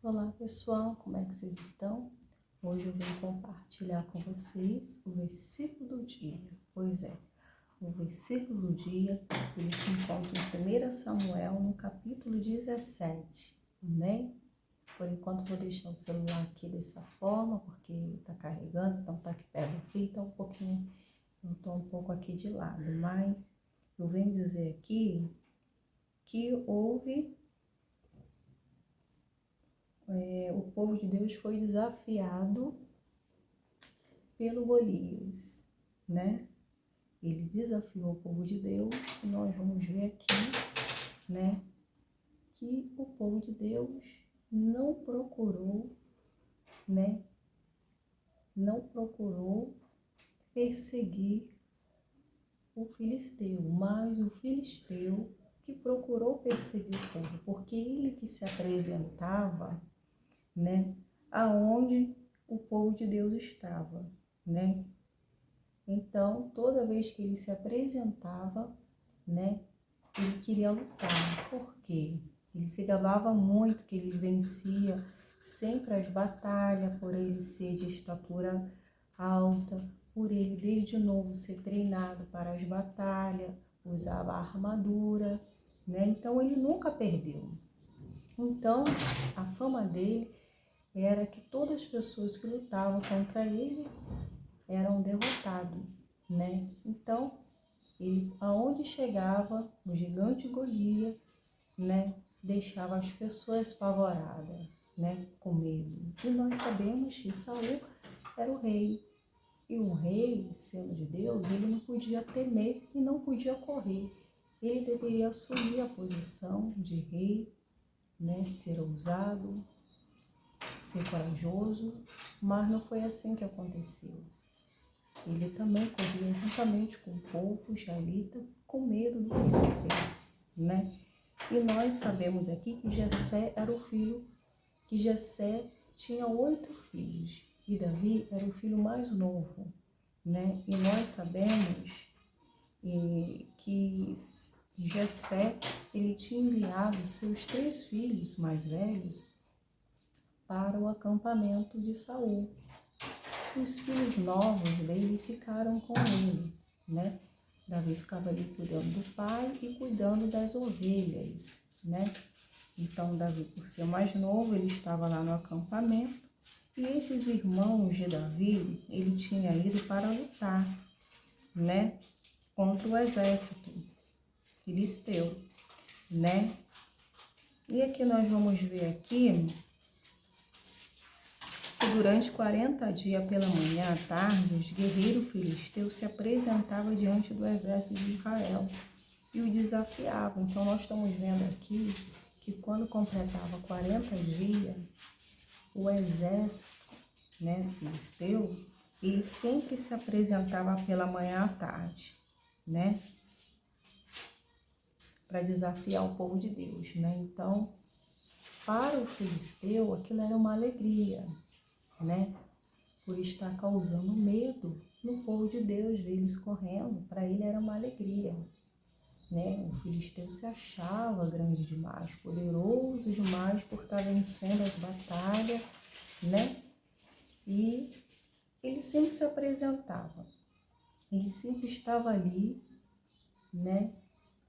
Olá pessoal, como é que vocês estão? Hoje eu vim compartilhar com vocês o versículo do dia. Pois é, o versículo do dia, ele se encontra em 1 Samuel, no capítulo 17, amém? Por enquanto vou deixar o celular aqui dessa forma, porque está carregando, então está aqui perto do fio, então eu estou um pouco aqui de lado, mas eu venho dizer aqui que o povo de Deus foi desafiado pelo Golias, né? Ele desafiou o povo de Deus e nós vamos ver aqui, né, que o povo de Deus não procurou, né, não procurou perseguir o filisteu, mas o filisteu que procurou perseguir o povo, porque ele que se apresentava, né, aonde o povo de Deus estava, né? Então, toda vez que ele se apresentava, né, ele queria lutar. Por quê? Ele se gabava muito que ele vencia sempre as batalhas, por ele ser de estatura alta, por ele desde novo ser treinado para as batalhas, usava a armadura, né? Então, ele nunca perdeu. Então, a fama dele era que todas as pessoas que lutavam contra ele eram derrotados, né? Então, ele, aonde chegava, o gigante Golias, né, deixava as pessoas apavoradas, né, com medo. E nós sabemos que Saul era o rei. E um rei, sendo de Deus, ele não podia temer e não podia correr. Ele deveria assumir a posição de rei, né, ser ousado, ser corajoso, mas não foi assim que aconteceu. Ele também corria juntamente com o povo israelita com medo do filisteu, né? E nós sabemos aqui que Jessé era o filho, que Jessé tinha 8 filhos e Davi era o filho mais novo, né? E nós sabemos que Jessé, ele tinha enviado seus 3 filhos mais velhos para o acampamento de Saul. Os filhos novos dele ficaram com ele, né? Davi ficava ali cuidando do pai e cuidando das ovelhas, né? Então, Davi, por ser mais novo, ele estava lá no acampamento e esses irmãos de Davi, ele tinha ido para lutar, né? Contra o exército filisteu, né? E aqui nós vamos ver aqui que durante 40 dias, pela manhã à tarde, os guerreiros filisteus se apresentavam diante do exército de Israel e o desafiavam. Então, nós estamos vendo aqui que quando completava 40 dias, o exército, né, filisteu, ele sempre se apresentava pela manhã à tarde, né, para desafiar o povo de Deus, né? Então, para o filisteu, aquilo era uma alegria, né? Por estar causando medo no povo de Deus, ver eles correndo, para ele era uma alegria, né? O filisteu se achava grande demais, poderoso demais por estar vencendo as batalhas, né? E ele sempre se apresentava, ele sempre estava ali, né?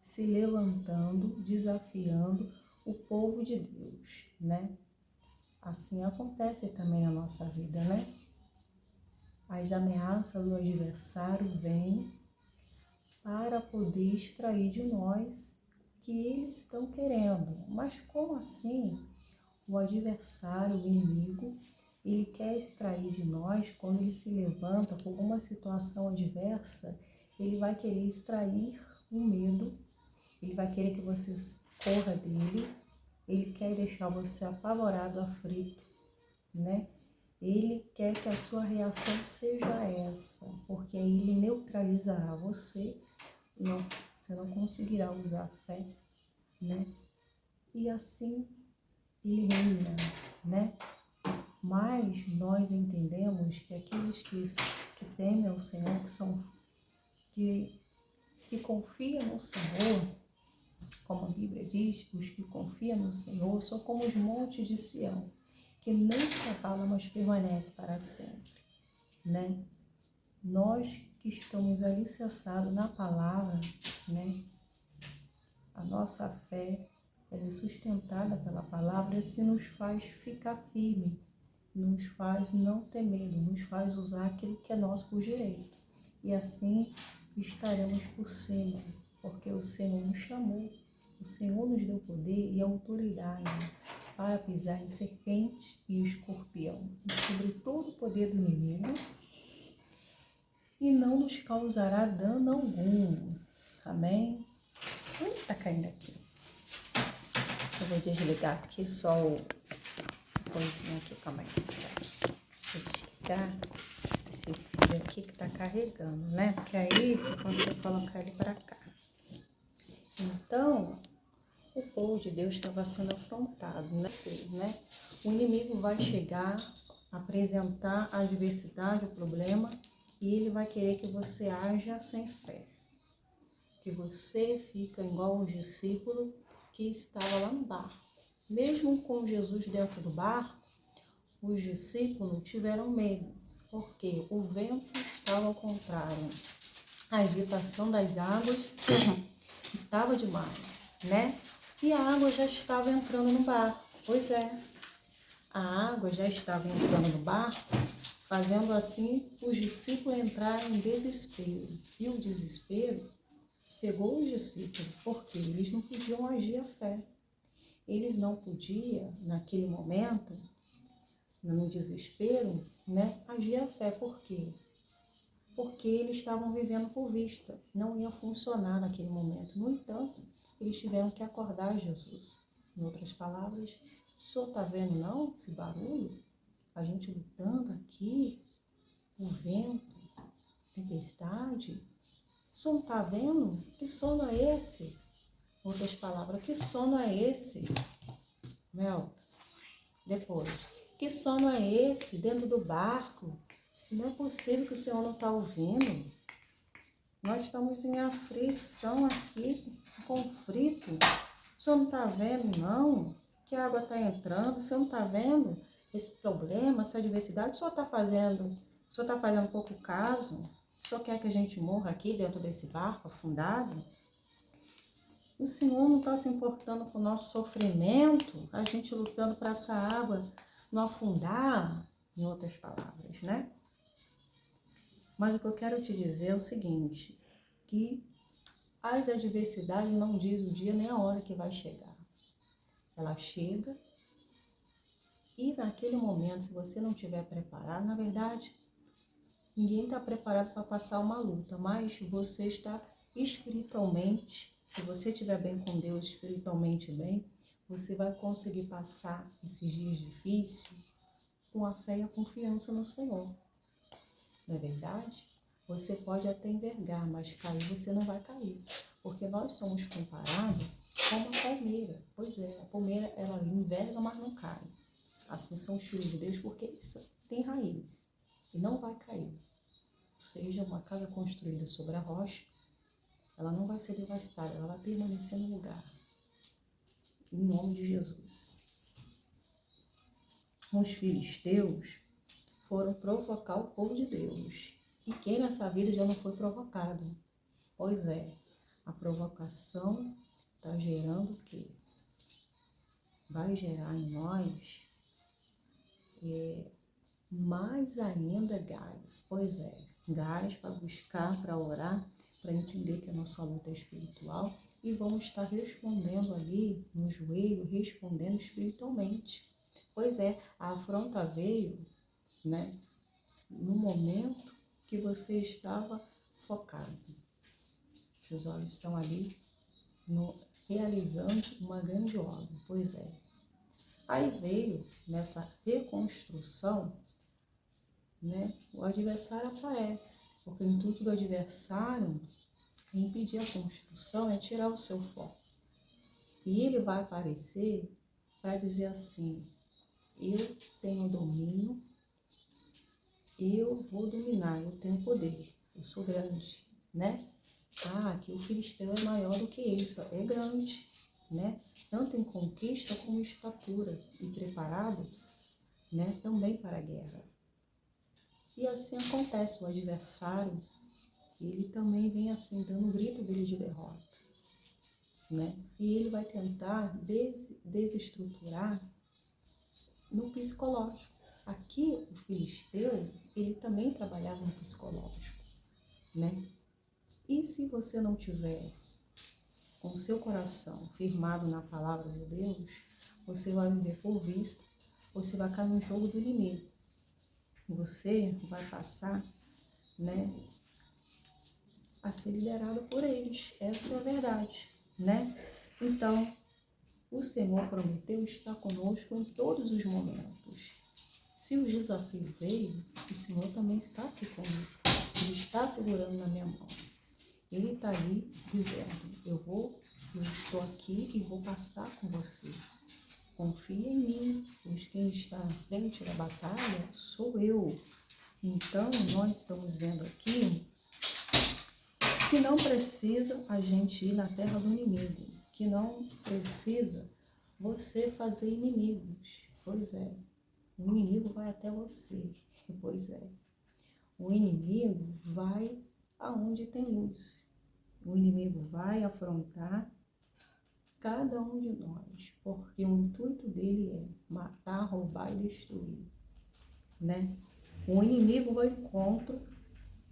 Se levantando, desafiando o povo de Deus, né? Assim acontece também na nossa vida, né? As ameaças do adversário vêm para poder extrair de nós o que eles estão querendo. Mas como assim o adversário, o inimigo, ele quer extrair de nós, quando ele se levanta com alguma situação adversa, ele vai querer extrair o medo, ele vai querer que você corra dele, ele quer deixar você apavorado, aflito, né? Ele quer que a sua reação seja essa, porque aí ele neutralizará você, você não conseguirá usar a fé, né? E assim ele reina, né? Mas nós entendemos que aqueles que temem ao Senhor, que confiam no Senhor, como a Bíblia diz, os que confiam no Senhor são como os montes de Sião. que não se abala, mas permanece para sempre, né? Nós que estamos alicerçados na palavra, né? A nossa fé, ela é sustentada pela palavra, se nos faz ficar firme, nos faz não ter medo, nos faz usar aquilo que é nosso por direito. E assim estaremos por cima, porque o Senhor nos chamou, o Senhor nos deu poder e autoridade para pisar em serpente e escorpião, e sobre todo o poder do inimigo, e não nos causará dano algum. Amém? Tá caindo aqui. Eu vou desligar aqui só o coisinho aqui, calma aí, pessoal. Deixa eu desligar esse fio aqui que tá carregando, né? Porque aí eu consigo colocar ele para cá. Então, o povo de Deus estava sendo afrontado, né? O inimigo vai chegar, apresentar a adversidade, o problema, e ele vai querer que você haja sem fé. Que você fica igual os discípulos que estavam lá no barco. Mesmo com Jesus dentro do barco, os discípulos tiveram medo, porque o vento estava ao contrário. A agitação das águas estava demais, né? E a água já estava entrando no barco. Pois é, a água já estava entrando no barco, fazendo assim os discípulos entrarem em desespero. E o desespero cegou os discípulos, porque eles não podiam agir à fé. Eles não podiam, naquele momento, no desespero, né, agir à fé. Por quê? Porque eles estavam vivendo por vista. Não ia funcionar naquele momento. No entanto, eles tiveram que acordar Jesus. Em outras palavras, o senhor está vendo não esse barulho? A gente lutando aqui, o vento, tempestade. O senhor não está vendo? Que sono é esse? Outras palavras, que sono é esse? Mel, depois, que sono é esse dentro do barco? Se não é possível que o Senhor não está ouvindo. Nós estamos em aflição aqui, em conflito. O Senhor não está vendo, não? Que a água está entrando. O Senhor não está vendo esse problema, essa adversidade? O Senhor está fazendo pouco caso? O Senhor quer que a gente morra aqui dentro desse barco afundado? O Senhor não está se importando com o nosso sofrimento, a gente lutando para essa água não afundar, em outras palavras, né? Mas o que eu quero te dizer é o seguinte, que as adversidades não diz o dia nem a hora que vai chegar. Ela chega e naquele momento, se você não estiver preparado, na verdade, ninguém está preparado para passar uma luta, mas você está espiritualmente, se você estiver bem com Deus, espiritualmente bem, você vai conseguir passar esses dias difíceis com a fé e a confiança no Senhor. Não é verdade? Você pode até envergar, mas cair você não vai cair. Porque nós somos comparados com uma palmeira. Pois é, a palmeira ela enverga, mas não cai. Assim são os filhos de Deus, porque isso tem raiz e não vai cair. Ou seja, uma casa construída sobre a rocha, ela não vai ser devastada, ela vai permanecer no lugar. Em nome de Jesus. Os filisteus foram provocar o povo de Deus. E quem nessa vida já não foi provocado? Pois é, a provocação está gerando o quê? Vai gerar em nós mais ainda gás. Pois é, gás para buscar, para orar, para entender que a nossa luta é espiritual e vamos estar respondendo ali no joelho, respondendo espiritualmente. Pois é, a afronta veio, né, no momento que você estava focado. Seus olhos estão ali realizando uma grande obra. Pois é. Aí veio nessa reconstrução, né, o adversário aparece, porque o intuito do adversário é impedir a construção, é tirar o seu foco. E ele vai aparecer para dizer assim, eu tenho domínio, eu vou dominar, eu tenho poder, eu sou grande, né? Ah, que o filisteu é maior do que isso, é grande, né? Tanto em conquista como em estatura e preparado né, também para a guerra. E assim acontece, o adversário, ele também vem assim, dando um grito dele de derrota, né? E ele vai tentar desestruturar no psicológico. Aqui, o filisteu, ele também trabalhava no psicológico, né? E se você não tiver com o seu coração firmado na palavra de Deus, você vai viver por vista, você vai cair no jogo do inimigo. Você vai passar, né, a ser liderado por eles. Essa é a verdade, né? Então, o Senhor prometeu estar conosco em todos os momentos. Se o desafio veio, o Senhor também está aqui comigo. Ele está segurando na minha mão. Ele está ali dizendo, eu estou aqui e vou passar com você. Confia em mim, pois quem está na frente da batalha sou eu. Então, nós estamos vendo aqui que não precisa a gente ir na terra do inimigo, que não precisa você fazer inimigos. Pois é, o inimigo vai até você. Pois é, o inimigo vai aonde tem luz. O inimigo vai afrontar cada um de nós, porque o intuito dele é matar, roubar e destruir, né? O inimigo vai ao encontro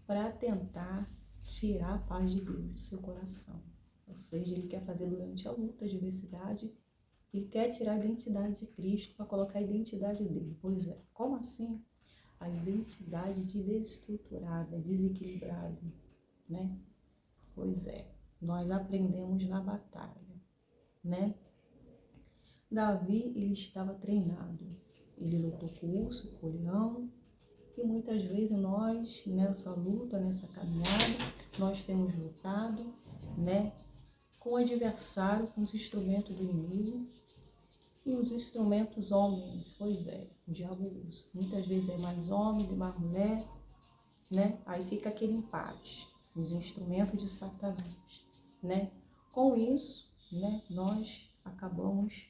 para tentar tirar a paz de Deus do seu coração. Ou seja, ele quer fazer durante a luta, a adversidade, ele quer tirar a identidade de Cristo para colocar a identidade dele. Pois é, como assim? A identidade de desestruturada, desequilibrada, né? Pois é, nós aprendemos na batalha, né? Davi, ele estava treinado. Ele lutou com o urso, com o leão, e muitas vezes nós, nessa luta, nessa caminhada, nós temos lutado, né, com o adversário, com os instrumentos do inimigo e os instrumentos homens. Pois é, o diabo usa. Muitas vezes é mais homem, de mais mulher, né? Aí fica aquele empate, os instrumentos de Satanás, né? Com isso, né, nós acabamos,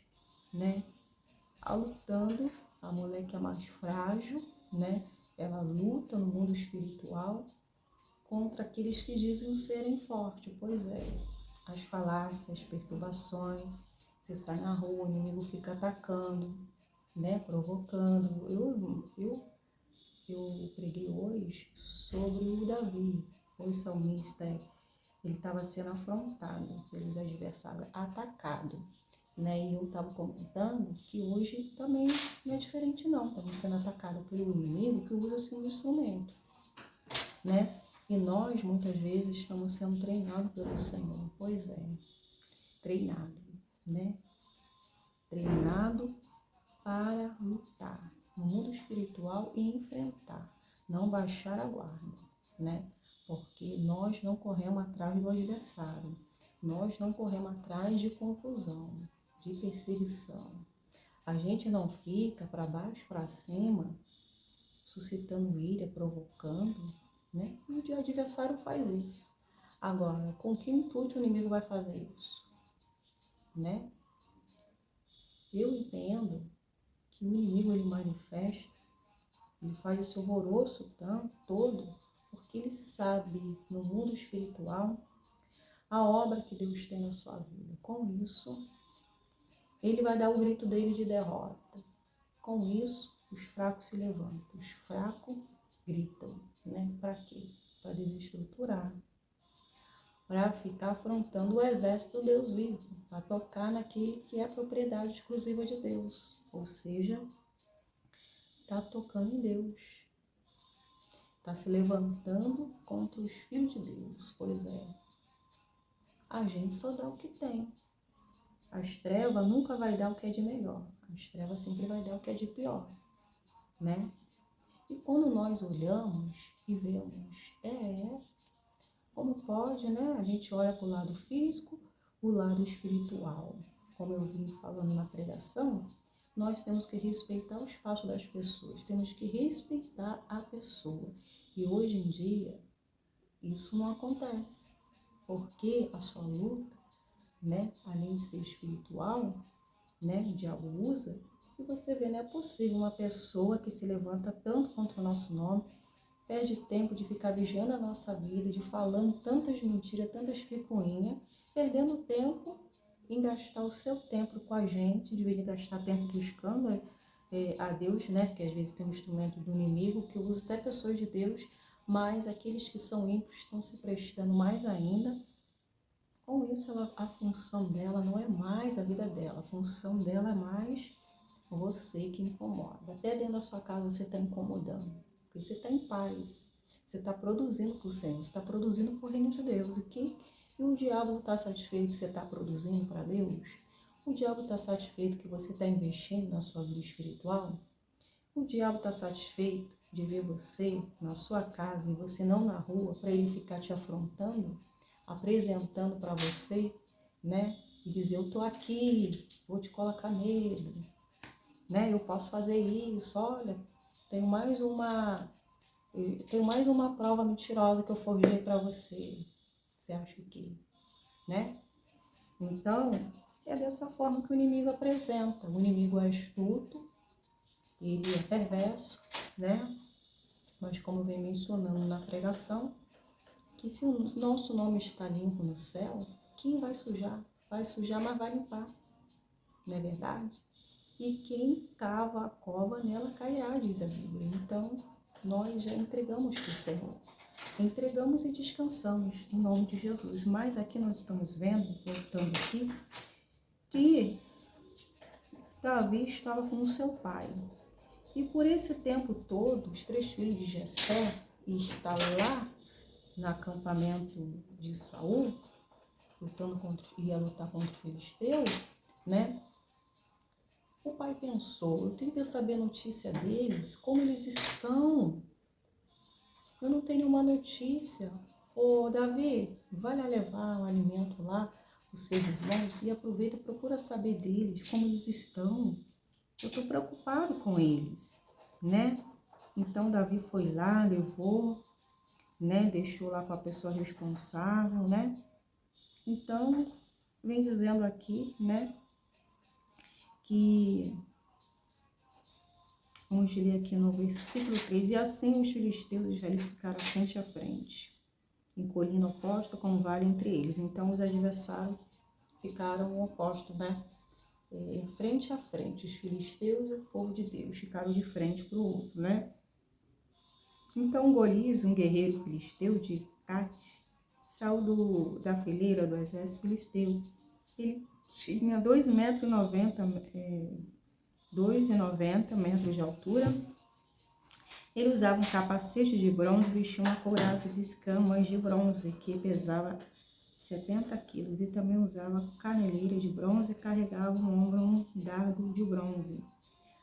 né, lutando, a mulher que é mais frágil, né? Ela luta no mundo espiritual contra aqueles que dizem serem fortes. Pois é, as falácias, as perturbações, você sai na rua, o inimigo fica atacando, né? Provocando. Eu preguei hoje sobre o Davi, o salmista. Ele estava sendo afrontado pelos adversários, atacado, né? E eu estava comentando que hoje também não é diferente não, estamos sendo atacados pelo inimigo que usa-se um instrumento, né? E nós, muitas vezes, estamos sendo treinados pelo Senhor. Pois é, treinado, né? Treinado para lutar no mundo espiritual e enfrentar, não baixar a guarda, né? Porque nós não corremos atrás do adversário, nós não corremos atrás de confusão, de perseguição. A gente não fica para baixo, para cima, suscitando ira, provocando, né? E o adversário faz isso. Agora, com que intuito o inimigo vai fazer isso, né? Eu entendo que o inimigo, ele manifesta, ele faz esse alvoroço todo, porque ele sabe, no mundo espiritual, a obra que Deus tem na sua vida. Com isso, ele vai dar o grito dele de derrota. Com isso, os fracos se levantam, os fracos gritam, né? Para quê? Para desestruturar, para ficar afrontando o exército do Deus vivo, para tocar naquele que é propriedade exclusiva de Deus, ou seja, está tocando em Deus, está se levantando contra os filhos de Deus. Pois é, a gente só dá o que tem. As trevas nunca vai dar o que é de melhor, as trevas sempre vai dar o que é de pior, né? E quando nós olhamos e vemos, como pode, né? A gente olha para o lado físico, o lado espiritual. Como eu vim falando na pregação, nós temos que respeitar o espaço das pessoas, temos que respeitar a pessoa. E hoje em dia, isso não acontece, porque a sua luta, né, além de ser espiritual, né, o diabo usa, E você vê, não é possível uma pessoa que se levanta tanto contra o nosso nome, perde tempo de ficar vigiando a nossa vida, de falando tantas mentiras, tantas picuinhas, perdendo tempo em gastar o seu tempo com a gente, de vez de gastar tempo buscando a Deus, né? Porque às vezes tem um instrumento do inimigo que usa até pessoas de Deus, mas aqueles que são ímpios estão se prestando mais ainda. Com isso, a função dela não é mais a vida dela, a função dela é mais você que incomoda. Até dentro da sua casa você está incomodando, porque você está em paz, você está produzindo para o Senhor, você está produzindo para o reino de Deus. E o diabo está satisfeito que você está produzindo para Deus? O diabo está satisfeito que você está investindo na sua vida espiritual? O diabo está satisfeito de ver você na sua casa e você não na rua, para ele ficar te afrontando, apresentando para você, né? E dizer, eu tô aqui, vou te colocar medo, né? Eu posso fazer isso, olha, tenho mais uma prova mentirosa que eu forjei para você. Você acha que, né? Então, é dessa forma que o inimigo apresenta. O inimigo é astuto, ele é perverso, né? Mas como vem mencionando na pregação, que se o nosso nome está limpo no céu, quem vai sujar? Vai sujar, mas vai limpar, não é verdade? E quem cava a cova, nela cairá, diz a Bíblia. Então, nós já entregamos para o Senhor. Entregamos e descansamos em nome de Jesus. Mas aqui nós estamos vendo, voltando aqui, que Davi estava com o seu pai. E por esse tempo todo, os 3 filhos de Jessé estavam lá no acampamento de Saul, ia lutar contra o filisteu, né? O pai pensou, eu tenho que saber a notícia deles, como eles estão. Eu não tenho uma notícia. Ô, Davi, vai lá levar um alimento lá, os seus irmãos, e aproveita e procura saber deles, como eles estão. Eu estou preocupado com eles, né? Então, Davi foi lá, levou, né? Deixou lá com a pessoa responsável, né? Então, vem dizendo aqui, né? Que, vamos ler aqui no versículo 3, e assim os filisteus e os israelitas ficaram frente a frente, em colina oposta com um vale entre eles. Então, os adversários ficaram opostos, né? Frente a frente, os filisteus e o povo de Deus ficaram de frente para o outro, né? Então Golias, um guerreiro filisteu de Gate, saiu da fileira do exército filisteu. Ele tinha 2,90 metros de altura. Ele usava um capacete de bronze e vestia uma couraça de escamas de bronze, que pesava 70 quilos, e também usava caneleira de bronze e carregava no ombro um dardo de bronze.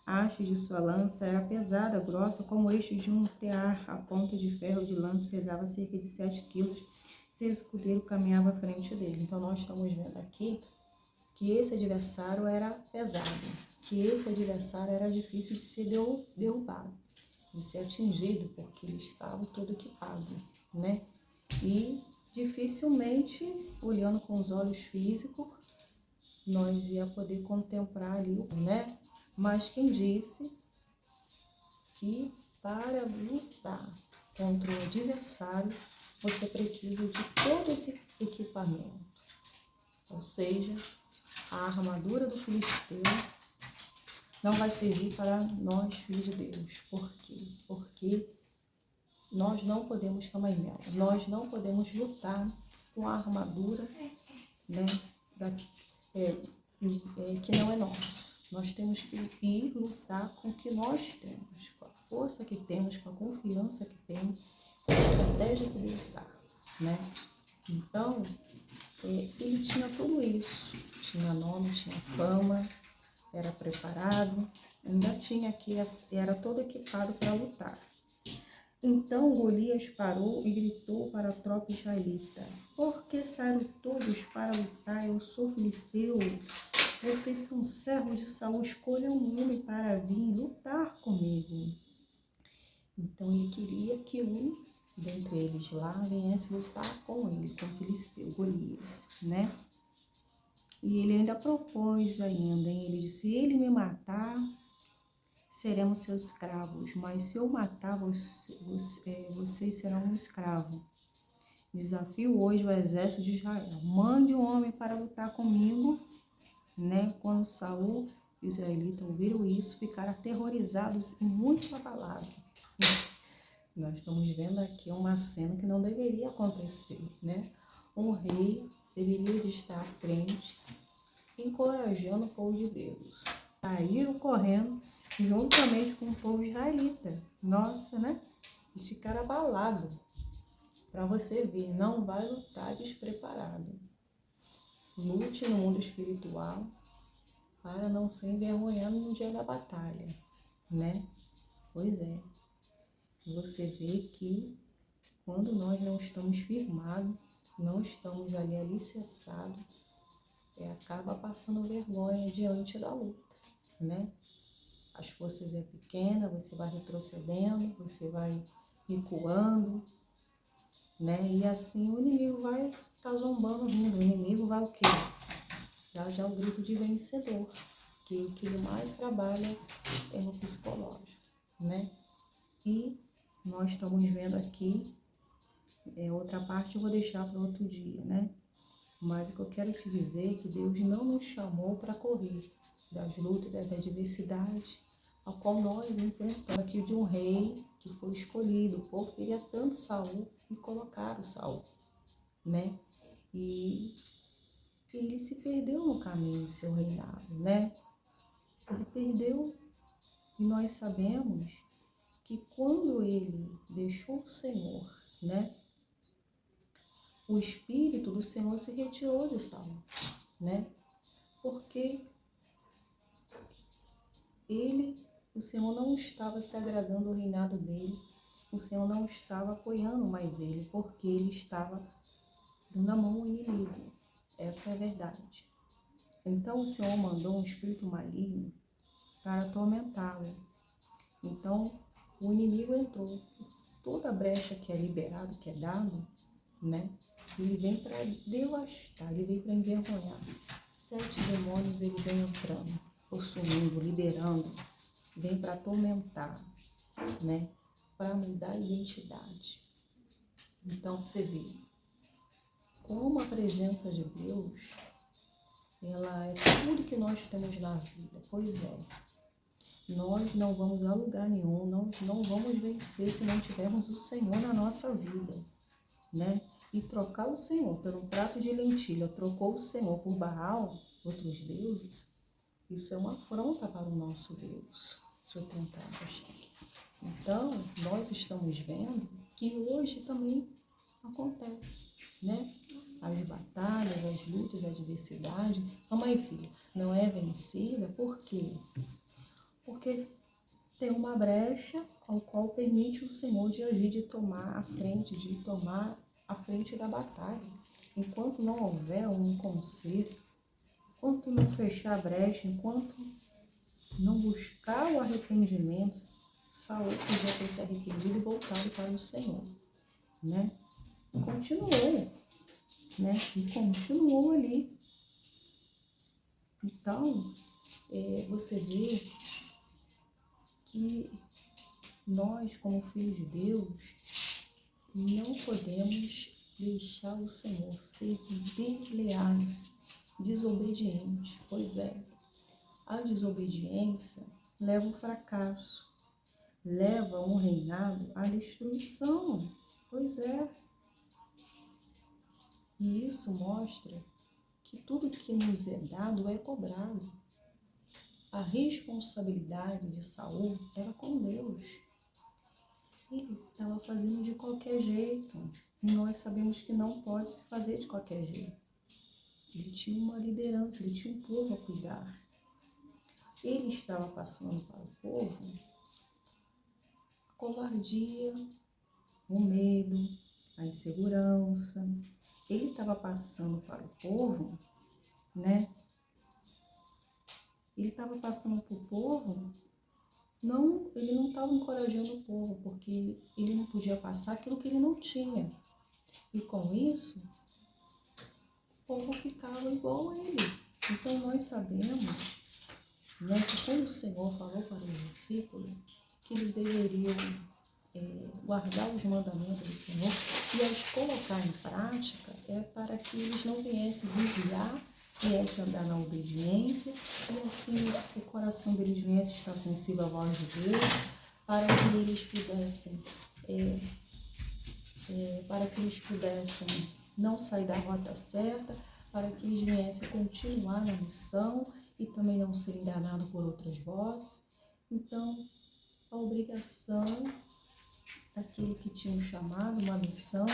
A haste de sua lança era pesada, grossa, como o eixo de um tear. A ponta de ferro de lança pesava cerca de 7 quilos. Seu escudeiro caminhava à frente dele. Então, nós estamos vendo aqui que esse adversário era pesado, que esse adversário era difícil de ser derrubado, de ser atingido, porque ele estava todo equipado, né? E dificilmente, olhando com os olhos físicos, nós ia poder contemplar ali, né? Mas quem disse que para lutar contra o adversário, você precisa de todo esse equipamento. Ou seja, a armadura do filisteu não vai servir para nós, filhos de Deus. Por quê? Porque nós não podemos caminhar nela. Nós não podemos lutar com a armadura, né, que não é nossa. Nós temos que ir lutar com o que nós temos, com a força que temos, com a confiança que temos, com a estratégia que Deus dá, né? Então, ele tinha tudo isso. Tinha nome, tinha fama, era preparado, ainda tinha aqui, era todo equipado para lutar. Então Golias parou e gritou para a tropa israelita: por que saíram todos para lutar? Eu sou filisteu. Vocês são servos de Saul, escolham um homem para vir lutar comigo. Então ele queria que um dentre eles lá viesse lutar com ele, com o filisteu, Golias, né? E ele ainda propôs ainda, hein? Ele disse, se ele me matar, seremos seus escravos, mas se eu matar, vocês serão um escravo. Desafio hoje o exército de Israel. Mande um homem para lutar comigo, né? Quando Saul e os israelitas ouviram isso, ficaram aterrorizados e muito abalados. Nós estamos vendo aqui uma cena que não deveria acontecer, né? Um rei deveria de estar à frente, encorajando o povo de Deus. Saíram correndo juntamente com o povo israelita. Nossa, né? Eles ficaram abalados. Para você ver, não vai lutar despreparado. Lute no mundo espiritual para não ser envergonhado no dia da batalha, né? Pois é. Você vê que quando nós não estamos firmados, não estamos ali alicerçados, acaba passando vergonha diante da luta, né? As forças é pequena, você vai retrocedendo, você vai recuando, né? E assim o inimigo vai ficar zombando, rindo. O inimigo vai o quê? Já o grito de vencedor, que o que ele mais trabalha é no psicológico, né? E nós estamos vendo aqui, outra parte eu vou deixar para outro dia, né? Mas o que eu quero te dizer é que Deus não nos chamou para correr das lutas, das adversidades, ao qual nós enfrentamos aqui de um rei que foi escolhido. O povo queria tanto Saul e colocaram Saul, né? E ele se perdeu no caminho do seu reinado, né? Ele perdeu, e nós sabemos que quando ele deixou o Senhor, né? O Espírito do Senhor se retirou de Saul, né? Porque o Senhor não estava se agradando do reinado dele, o Senhor não estava apoiando mais ele, porque ele estava dando a mão ao inimigo. Essa é a verdade. Então o Senhor mandou um espírito maligno para atormentá-lo. Então o inimigo entrou. Toda brecha que é liberado, que é dado, né? Ele vem para devastar, ele vem para envergonhar. 7 demônios ele vem entrando, possuindo, liderando, vem para atormentar, né? Para mudar a identidade. Então você vê como a presença de Deus, ela é tudo que nós temos na vida. Pois é, nós não vamos a lugar nenhum, nós não vamos vencer se não tivermos o Senhor na nossa vida, né? E trocar o Senhor por um prato de lentilha, trocou o Senhor por Baal, outros deuses, isso é uma afronta para o nosso Deus. Deixa eu tentar achar aqui. Então, nós estamos vendo que hoje também acontece, né? As batalhas, as lutas, a adversidade. Mamãe e filha, não é vencida, por quê? Porque tem uma brecha ao qual permite o Senhor de agir, de tomar a frente da batalha. Enquanto não houver um conserto, enquanto não fechar a brecha, enquanto não buscar o arrependimento, Saul podia ter se arrependido e voltado para o Senhor, né? Continuou, né? E continuou ali. Então, você vê que nós, como filhos de Deus, não podemos deixar o Senhor ser desleais, desobedientes. Pois é, a desobediência leva ao fracasso, leva um reinado à destruição. Pois é. E isso mostra que tudo que nos é dado é cobrado. A responsabilidade de Saul era com Deus. Ele estava fazendo de qualquer jeito. E nós sabemos que não pode se fazer de qualquer jeito. Ele tinha uma liderança, ele tinha um povo a cuidar. Ele estava passando para o povo a covardia, o medo, a insegurança. Ele estava passando para o povo, né? Ele estava passando para o povo, ele não estava encorajando o povo, porque ele não podia passar aquilo que ele não tinha. E com isso, o povo ficava igual a ele. Então, nós sabemos, né, que quando o Senhor falou para os discípulos que eles deveriam guardar os mandamentos do Senhor e as colocar em prática, para que eles não viessem desviar, viessem andar na obediência, e assim o coração deles viesse estar sensível à voz de Deus, para que eles pudessem não sair da rota certa, para que eles viessem continuar na missão e também não ser enganados por outras vozes. Então, a obrigação daquele que tinha um chamado, uma missão,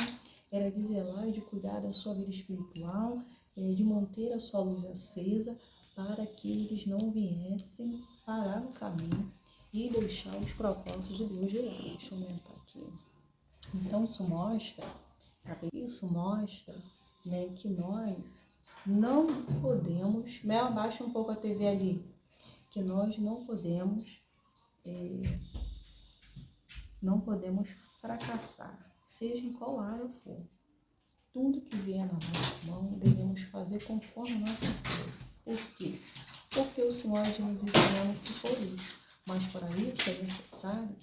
era de zelar e de cuidar da sua vida espiritual, de manter a sua luz acesa, para que eles não viessem parar no caminho e deixar os propósitos de Deus de lado. Deixa eu aumentar aqui. Então, isso mostra, né, que nós não podemos, abaixa um pouco a TV ali, que nós não podemos fracassar, seja em qual área for. Tudo que vier na nossa mão, devemos fazer conforme a nossa força. Por quê? Porque o Senhor já nos ensinou o que for útil, mas para isso é necessário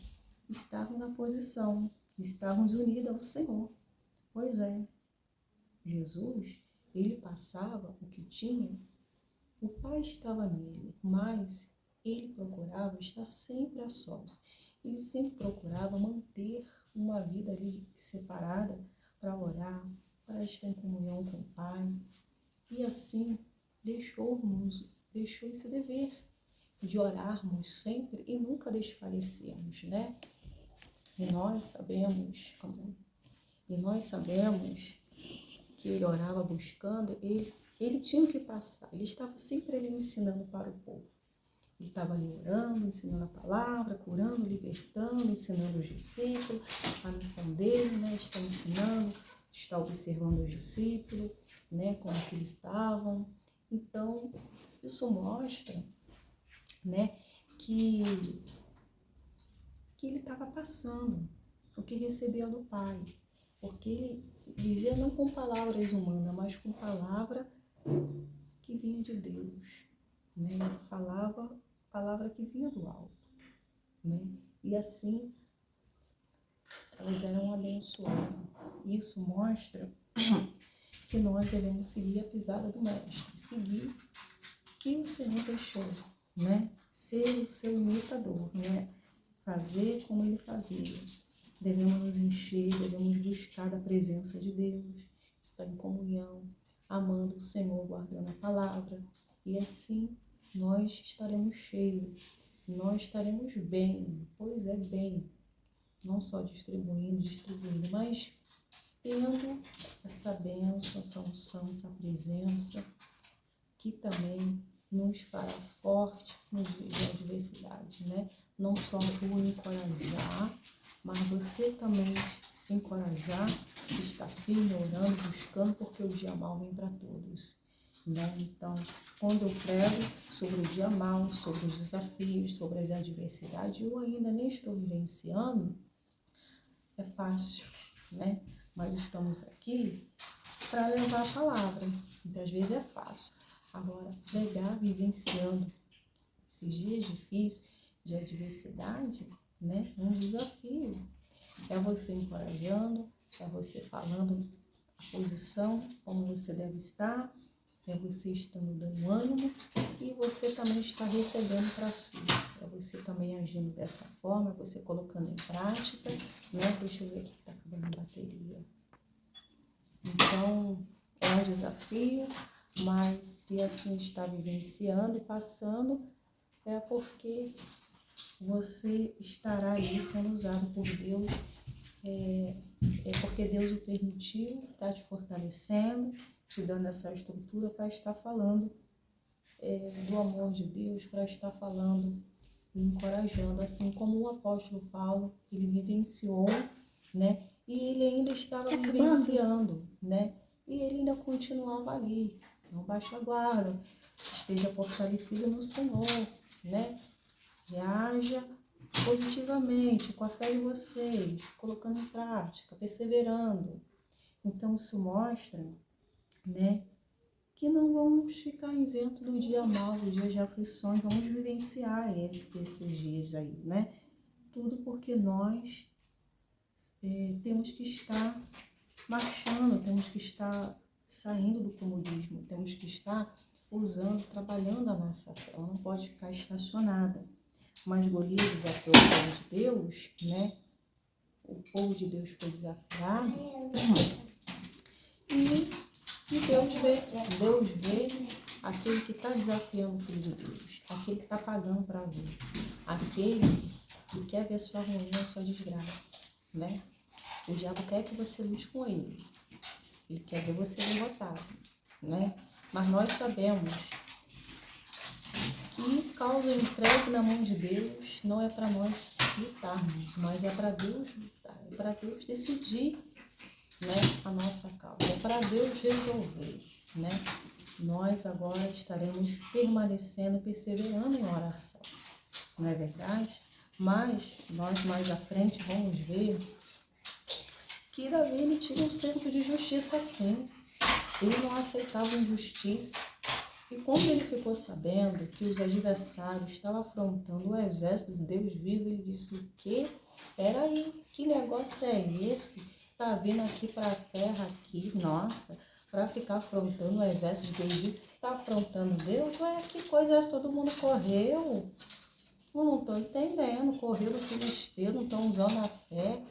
estarmos na posição, estarmos unidos ao Senhor. Pois é, Jesus, ele passava o que tinha, o Pai estava nele, mas ele procurava estar sempre a sós. Ele sempre procurava manter uma vida ali separada para orar, para estar em comunhão com o Pai. E assim deixou esse dever de orarmos sempre e nunca desfalecermos, né? E nós sabemos que ele orava buscando, ele tinha o que passar, ele estava sempre ali ensinando para o povo. Ele estava ali orando, ensinando a palavra, curando, libertando, ensinando os discípulos, a missão dele, né, está ensinando, está observando os discípulos, né, como que eles estavam. Então, isso mostra, né, que ele estava passando o que recebia do Pai, porque ele dizia não com palavras humanas, mas com palavra que vinha de Deus, né? Palavra que vinha do alto, né? E assim elas eram abençoadas. Isso mostra que nós devemos seguir a pisada do Mestre, seguir o que o Senhor deixou, né? Ser o seu imitador, né? Fazer como ele fazia. Devemos nos encher, devemos buscar da presença de Deus, estar em comunhão, amando o Senhor, guardando a palavra. E assim nós estaremos cheios, nós estaremos bem, pois é bem, não só distribuindo, mas tendo essa bênção, essa unção, essa presença, que também nos fará forte nos dias de adversidade, né? Não só por encorajar, mas você também se encorajar, estar firme, orando, buscando, porque o dia mal vem para todos, né? Então, quando eu prego sobre o dia mal, sobre os desafios, sobre as adversidades, eu ainda nem estou vivenciando, é fácil, né? Mas estamos aqui para levar a palavra. Muitas vezes é fácil. Agora, pregar vivenciando esses dias difíceis de adversidade, né? É um desafio. É você encorajando, é você falando a posição, como você deve estar, é você estando dando ânimo e você também está recebendo para si. É você também agindo dessa forma, você colocando em prática, né? Deixa eu ver aqui que está acabando a bateria. Então, é um desafio, mas se assim está vivenciando e passando, é porque você estará ali sendo usado por Deus, é porque Deus o permitiu, está te fortalecendo, te dando essa estrutura para estar falando do amor de Deus, para estar falando e encorajando, assim como o apóstolo Paulo, ele vivenciou, né? E ele ainda estava vivenciando, né? E ele ainda continuava ali. Não baixe a guarda, esteja fortalecido no Senhor, né? Reaja positivamente, com a fé de vocês, colocando em prática, perseverando. Então, isso mostra, né, que não vamos ficar isentos do dia mau, do dia de aflições, vamos vivenciar esses dias aí, né? Tudo porque nós temos que estar marchando, temos que estar saindo do comodismo, temos que estar usando, trabalhando a nossa fé, ela não pode ficar estacionada. Mas Golias desafiou o povo de Deus, né? O povo de Deus foi desafiado e Deus vê aquele que está desafiando o Filho de Deus, aquele que está pagando para ver, aquele que quer ver sua ruína, sua desgraça, né? O diabo quer que você lute com ele, ele quer ver você derrotado, né? Mas nós sabemos que causa entregue na mão de Deus não é para nós lutarmos, mas é para Deus lutar, é para Deus decidir, né, a nossa causa, é para Deus resolver, né? Nós agora estaremos permanecendo, perseverando em oração, não é verdade? Mas nós mais à frente vamos ver que Davi ele tinha um senso de justiça sim, ele não aceitava injustiça. E quando ele ficou sabendo que os adversários estavam afrontando o exército de Deus vivo, ele disse: o quê? Peraí, que negócio é esse? Tá vindo aqui para a terra aqui, nossa, para ficar afrontando o exército de Deus vivo? Tá afrontando Deus? Ué, que coisa é essa? Todo mundo correu? Eu não estou entendendo. Correu do filisteu, não estão usando a fé.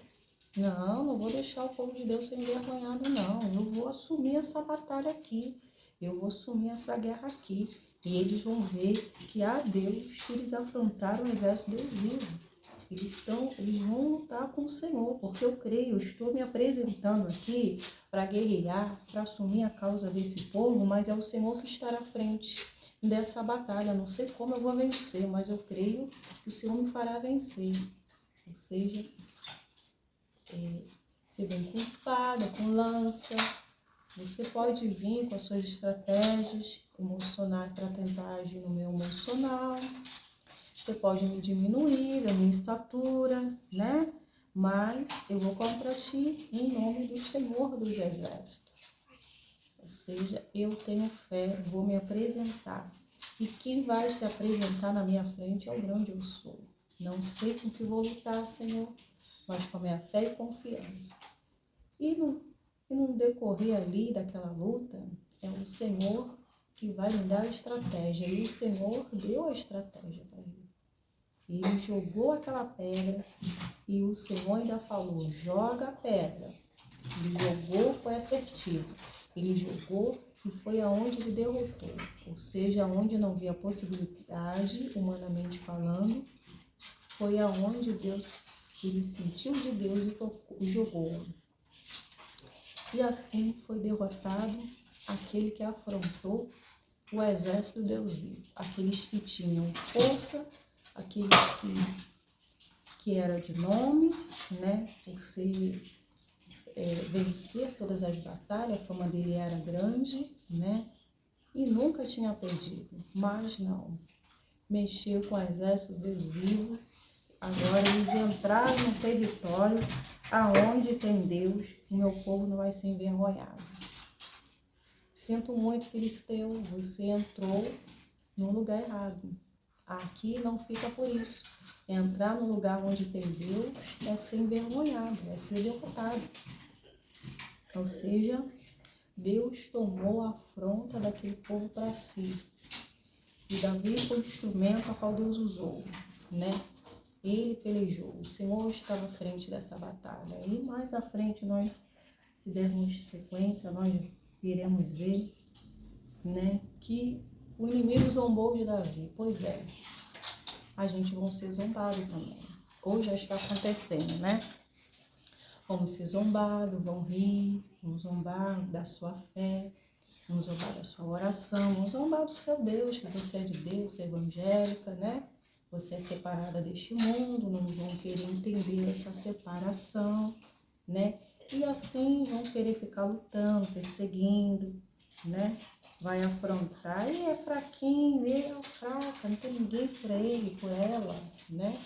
Não vou deixar o povo de Deus ser envergonhado, não. Eu vou assumir essa batalha aqui. Eu vou assumir essa guerra aqui. E eles vão ver que há Deus, que eles afrontaram o exército de Deus vivo. Eles vão lutar com o Senhor, porque eu creio, eu estou me apresentando aqui para guerrear, para assumir a causa desse povo, mas é o Senhor que está à frente dessa batalha. Não sei como eu vou vencer, mas eu creio que o Senhor me fará vencer. Ou seja, você vem com espada, com lança, você pode vir com as suas estratégias emocionais para tentar agir no meu emocional, você pode me diminuir da minha estatura, né? Mas eu vou contra ti em nome do Senhor dos Exércitos. Ou seja, eu tenho fé, vou me apresentar. E quem vai se apresentar na minha frente é o grande eu sou. Não sei com que vou lutar, Senhor, mas com a minha fé e confiança. E no decorrer ali daquela luta, é o Senhor que vai me dar a estratégia. E o Senhor deu a estratégia para ele. Ele jogou aquela pedra e o Senhor ainda falou: joga a pedra. Ele jogou, foi assertivo. Ele jogou e foi aonde ele derrotou. Ou seja, aonde não havia possibilidade, humanamente falando, foi aonde Deus, ele sentiu de Deus e jogou. E assim foi derrotado aquele que afrontou o exército de Deus vivo. Aqueles que tinham força, aqueles que era de nome, né, por ser, vencer todas as batalhas, a fama dele era grande, né, e nunca tinha perdido, mas não, mexeu com o exército de Deus vivo. Agora eles entraram no território aonde tem Deus, o meu povo não vai ser envergonhado. Sinto muito, filisteu, você entrou no lugar errado. Aqui não fica por isso. Entrar no lugar onde tem Deus é ser envergonhado, é ser derrotado. Ou seja, Deus tomou a afronta daquele povo para si. E Davi foi o instrumento a qual Deus usou, né? Ele pelejou, o Senhor estava à frente dessa batalha. E mais à frente, nós, se dermos sequência, nós iremos ver, né, que o inimigo zombou de Davi. Pois é, a gente vai ser zombado também. Ou já está acontecendo, né? Vamos ser zombados, vão rir, vão zombar da sua fé, vão zombar da sua oração, vão zombar do seu Deus, que você é de Deus, você é evangélica, né? Você é separada deste mundo, não vão querer entender essa separação, né? E assim vão querer ficar lutando, perseguindo, né? Vai afrontar, e é fraquinho, ele é fraca, não tem ninguém por ele, por ela, né?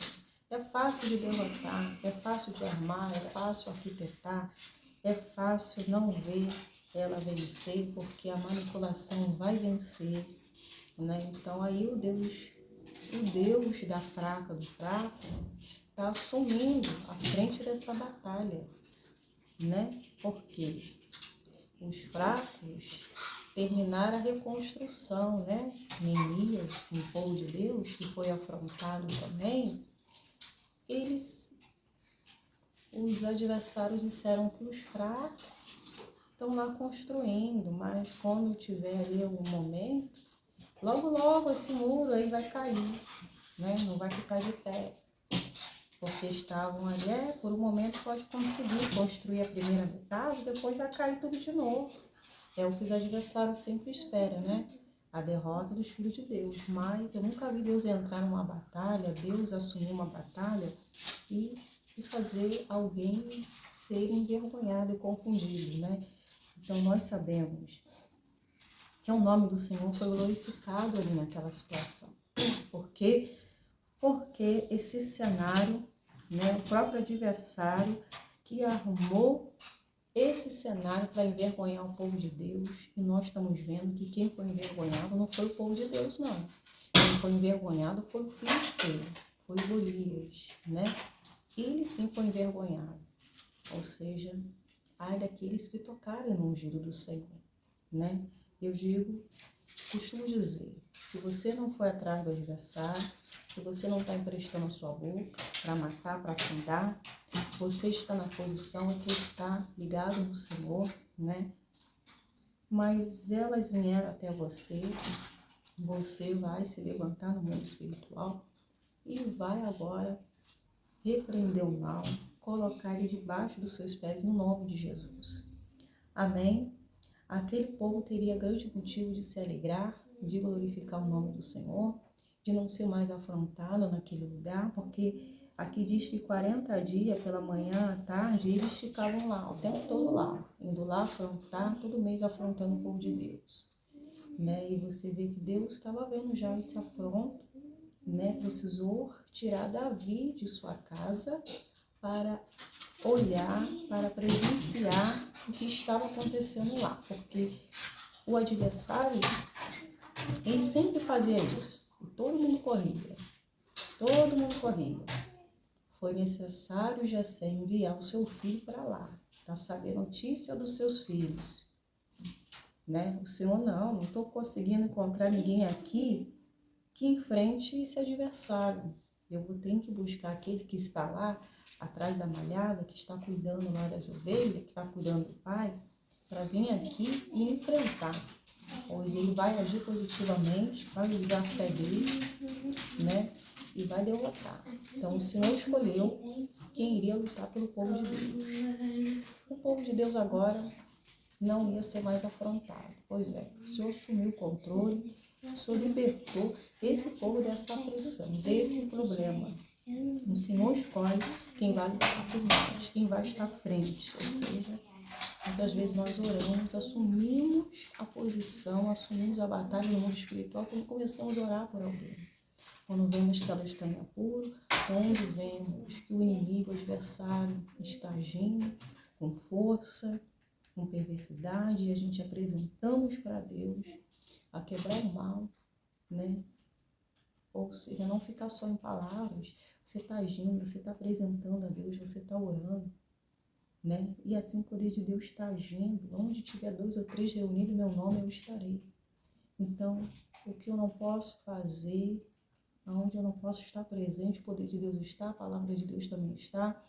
É fácil de derrotar, é fácil de armar, é fácil arquitetar, é fácil não ver, ela vencer, porque a manipulação vai vencer, né? Então aí o Deus da fraca, do fraco, está assumindo a frente dessa batalha, né? Porque os fracos terminaram a reconstrução, né? Neemias, um povo de Deus que foi afrontado também, os adversários disseram que os fracos estão lá construindo, mas quando tiver ali algum momento, logo esse muro aí vai cair, né? Não vai ficar de pé. Porque estavam ali, por um momento pode conseguir construir a primeira metade, depois vai cair tudo de novo. É o que os adversários sempre esperam, né? A derrota dos filhos de Deus. Mas eu nunca vi Deus entrar numa batalha, Deus assumir uma batalha e fazer alguém ser envergonhado e confundido, né? Então nós sabemos que o nome do Senhor foi glorificado ali naquela situação. Por quê? Porque esse cenário, né, o próprio adversário que arrumou esse cenário para envergonhar o povo de Deus, e nós estamos vendo que quem foi envergonhado não foi o povo de Deus, não. Quem foi envergonhado foi o filisteu, foi Golias, né? Ele sim foi envergonhado. Ou seja, ai daqueles que tocarem no ungido do Senhor, né? Eu costumo dizer, se você não foi atrás do adversário, se você não está emprestando a sua boca para matar, para afundar, você está na posição, você está ligado no Senhor, né? Mas elas vieram até você vai se levantar no mundo espiritual e vai agora repreender o mal, colocar ele debaixo dos seus pés no nome de Jesus. Amém? Aquele povo teria grande motivo de se alegrar, de glorificar o nome do Senhor, de não ser mais afrontado naquele lugar, porque aqui diz que 40 dias, pela manhã à tarde, eles ficavam lá, o tempo todo lá, indo lá afrontar, todo mês afrontando o povo de Deus, né? E você vê que Deus estava vendo já esse afronto, né? Precisou tirar Davi de sua casa para olhar, para presenciar o que estava acontecendo lá, porque o adversário, ele sempre fazia isso, e todo mundo corria. Foi necessário Jessé enviar o seu filho para lá, para saber a notícia dos seus filhos, né? O Senhor não estou conseguindo encontrar ninguém aqui que enfrente esse adversário. Eu vou ter que buscar aquele que está lá, atrás da malhada, que está cuidando lá das ovelhas, que está cuidando do pai, para vir aqui e enfrentar. Pois ele vai agir positivamente, vai usar a fé dele, né? E vai derrotar. Então o Senhor escolheu quem iria lutar pelo povo de Deus. O povo de Deus agora não ia ser mais afrontado. Pois é, o Senhor assumiu o controle, o Senhor libertou esse povo dessa aflição, desse problema. O Senhor escolhe quem vai lutar por nós, quem vai estar à frente. Ou seja, muitas vezes nós oramos, assumimos a posição, assumimos a batalha no mundo espiritual quando começamos a orar por alguém. Quando vemos que ela está em apuro, quando vemos que o inimigo, o adversário, está agindo com força, com perversidade, e a gente apresentamos para Deus a quebrar o mal, né? Ou seja, não ficar só em palavras, você está agindo, você está apresentando a Deus, você está orando, né? E assim o poder de Deus está agindo. Onde tiver 2 ou 3 reunidos em meu nome, eu estarei. Então, o que eu não posso fazer, onde eu não posso estar presente, o poder de Deus está, a palavra de Deus também está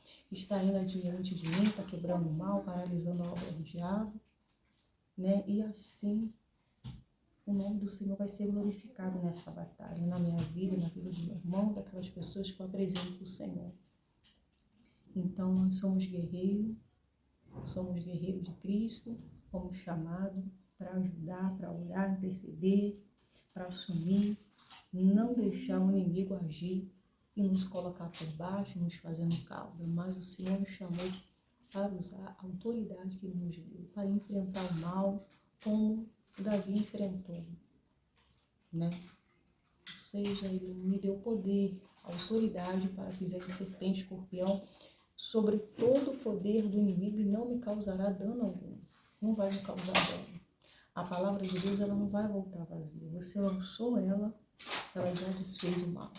indo adiante de mim, está quebrando o mal, paralisando a obra do diabo, né? E assim, o nome do Senhor vai ser glorificado nessa batalha, na minha vida, na vida do meu irmão, daquelas pessoas que eu apresento o Senhor. Então, nós somos guerreiros de Cristo, fomos chamados para ajudar, para orar, interceder, para assumir, não deixar o inimigo agir e nos colocar por baixo, nos fazendo cauda, mas o Senhor nos chamou para usar a autoridade que Ele nos deu, para enfrentar o mal como Davi enfrentou, né? Ou seja, Ele me deu poder, autoridade para pisar em serpente, escorpião, sobre todo o poder do inimigo e não me causará dano algum. não vai me causar dano. A palavra de Deus, ela não vai voltar vazia. Você lançou ela já desfez o mal.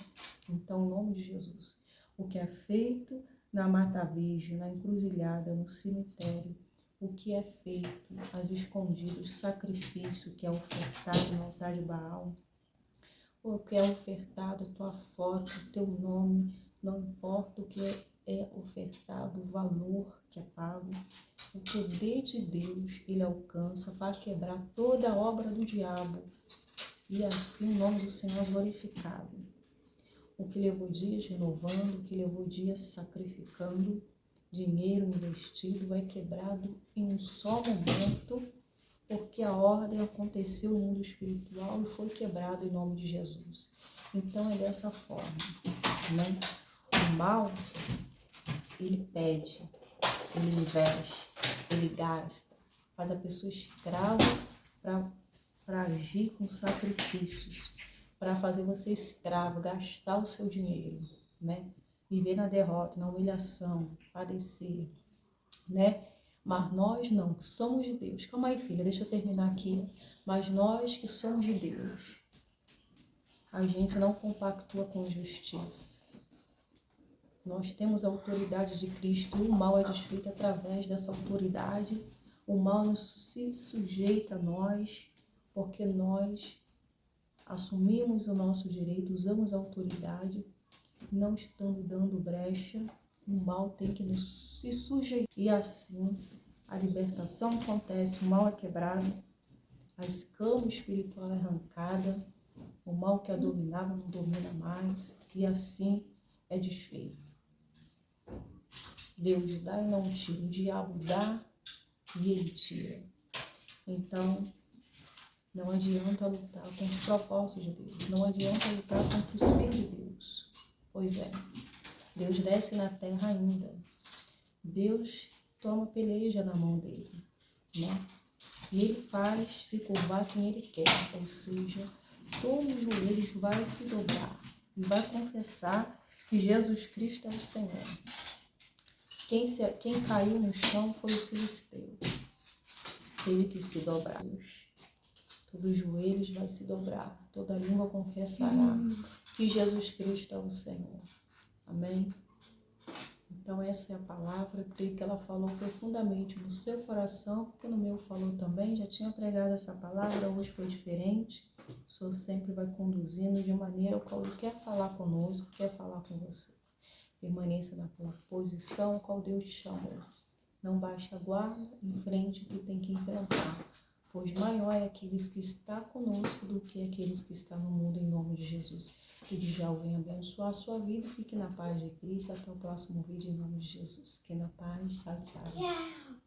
Então, em nome de Jesus, o que é feito na Mata Virgem, na encruzilhada, no cemitério, o que é feito às escondidas, sacrifício que é ofertado no altar de Baal, o que é ofertado, a tua foto, o teu nome, não importa o que é ofertado, o valor que é pago, o poder de Deus, ele alcança para quebrar toda a obra do diabo e assim o nome do Senhor é glorificado. O que levou dias renovando, o que levou dias sacrificando, dinheiro investido, é quebrado em um só momento, porque a ordem aconteceu no mundo espiritual e foi quebrado em nome de Jesus. Então é dessa forma, né? O mal, ele pede, ele investe, ele gasta, faz a pessoa escrava para agir com sacrifícios, para fazer você escravo, gastar o seu dinheiro, né? Viver na derrota, na humilhação, padecer, né? Mas nós não, que somos de Deus. Calma aí, filha, deixa eu terminar aqui. Mas nós que somos de Deus, a gente não compactua com justiça. Nós temos a autoridade de Cristo e o mal é desfeito através dessa autoridade. O mal não se sujeita a nós, porque nós assumimos o nosso direito, usamos a autoridade, não estamos dando brecha, o mal tem que nos se sujeitar. E assim a libertação acontece, o mal é quebrado, a escama espiritual é arrancada, o mal que a dominava não domina mais, e assim é desfeito. Deus dá e não tira, o diabo dá e ele tira. Então, não adianta lutar com os propósitos de Deus. Não adianta lutar contra os filhos de Deus. Pois é, Deus desce na terra ainda. Deus toma peleja na mão dele, né? E ele faz se curvar quem ele quer. Ou seja, todos os joelhos vai se dobrar e vai confessar que Jesus Cristo é o Senhor. Quem caiu no chão foi o filisteu. Teve que se dobrar. Todos os joelhos vai se dobrar, toda língua confessará que Jesus Cristo é o Senhor. Amém? Então essa é a palavra, creio que ela falou profundamente no seu coração, porque no meu falou também, já tinha pregado essa palavra, hoje foi diferente. O Senhor sempre vai conduzindo de maneira ao qual Ele quer falar conosco, quer falar com vocês. Permaneça na posição ao qual Deus te chamou. Não baixe a guarda, enfrente o que tem que enfrentar. Pois maior é aqueles que está conosco do que aqueles que estão no mundo, em nome de Jesus. Que de já venha abençoar a sua vida. Fique na paz de Cristo. Até o próximo vídeo, em nome de Jesus. Fique na paz. Tchau, tchau.